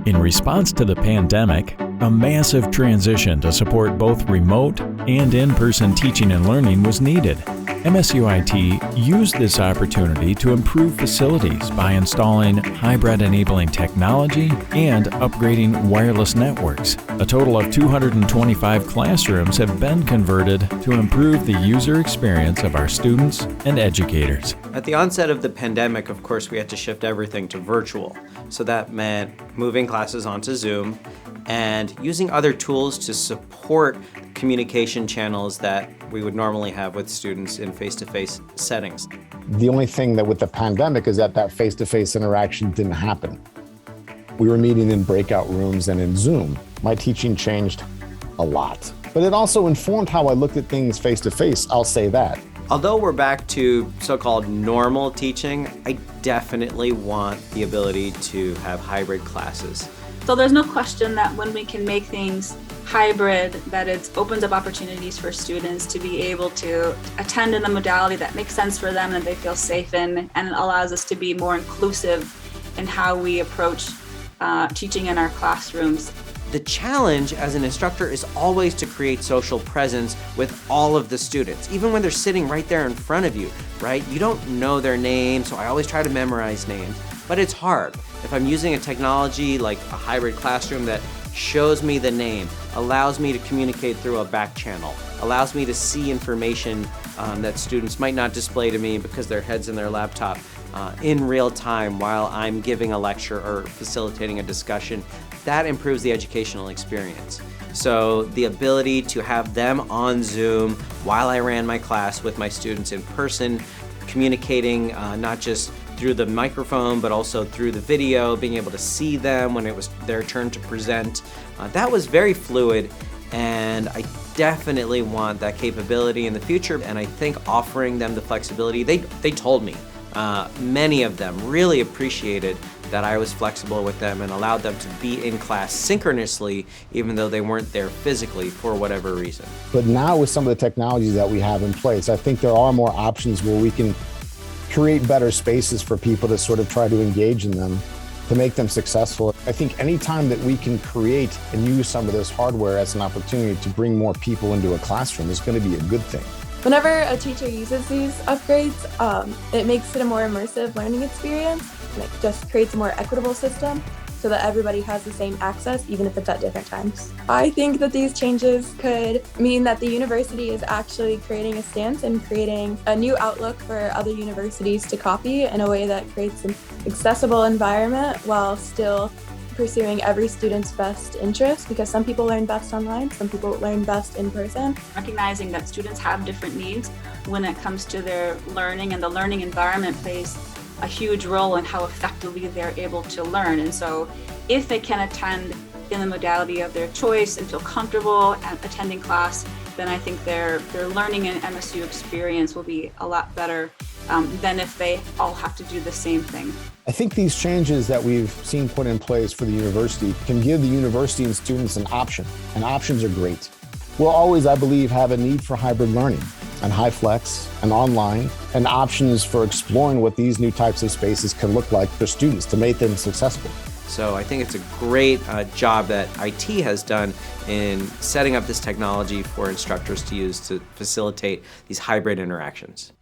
In response to the pandemic, a massive transition to support both remote and in-person teaching and learning was needed. MSU-IT used this opportunity to improve facilities by installing hybrid enabling technology and upgrading wireless networks. A total of 225 classrooms have been converted to improve the user experience of our students and educators. At the onset of the pandemic, of course, we had to shift everything to virtual. So that meant moving classes onto Zoom and using other tools to support communication channels that we would normally have with students in face-to-face settings. The only thing that with the pandemic is that face-to-face interaction didn't happen. We were meeting in breakout rooms and in Zoom. My teaching changed a lot, but it also informed how I looked at things face-to-face, I'll say that. Although we're back to so-called normal teaching, I definitely want the ability to have hybrid classes. So there's no question that when we can make things hybrid, that it opens up opportunities for students to be able to attend in a modality that makes sense for them and they feel safe in, and allows us to be more inclusive in how we approach teaching in our classrooms. The challenge as an instructor is always to create social presence with all of the students, even when they're sitting right there in front of you, right? You don't know their name, so I always try to memorize names, but it's hard. If I'm using a technology like a hybrid classroom that shows me the name, allows me to communicate through a back channel, allows me to see information that students might not display to me because their head's in their laptop in real time while I'm giving a lecture or facilitating a discussion, that improves the educational experience. So the ability to have them on Zoom while I ran my class with my students in person, communicating not just through the microphone, but also through the video, being able to see them when it was their turn to present. That was very fluid, and I definitely want that capability in the future, and I think offering them the flexibility, they told me, many of them really appreciated that I was flexible with them and allowed them to be in class synchronously, even though they weren't there physically for whatever reason. But now with some of the technologies that we have in place, I think there are more options where we can create better spaces for people to sort of try to engage in them, to make them successful. I think anytime that we can create and use some of this hardware as an opportunity to bring more people into a classroom is going to be a good thing. Whenever a teacher uses these upgrades, it makes it a more immersive learning experience, and it just creates a more equitable system so that everybody has the same access, even if it's at different times. I think that these changes could mean that the university is actually creating a stance and creating a new outlook for other universities to copy in a way that creates an accessible environment while still pursuing every student's best interest, because some people learn best online, some people learn best in person. Recognizing that students have different needs when it comes to their learning, and the learning environment plays a huge role in how effectively they're able to learn. And so if they can attend in the modality of their choice and feel comfortable at attending class, then I think their learning and MSU experience will be a lot better than if they all have to do the same thing. I think these changes that we've seen put in place for the university can give the university and students an option, and options are great. We'll always, I believe, have a need for hybrid learning and HyFlex and online, and options for exploring what these new types of spaces can look like for students to make them successful. So I think it's a great job that IT has done in setting up this technology for instructors to use to facilitate these hybrid interactions.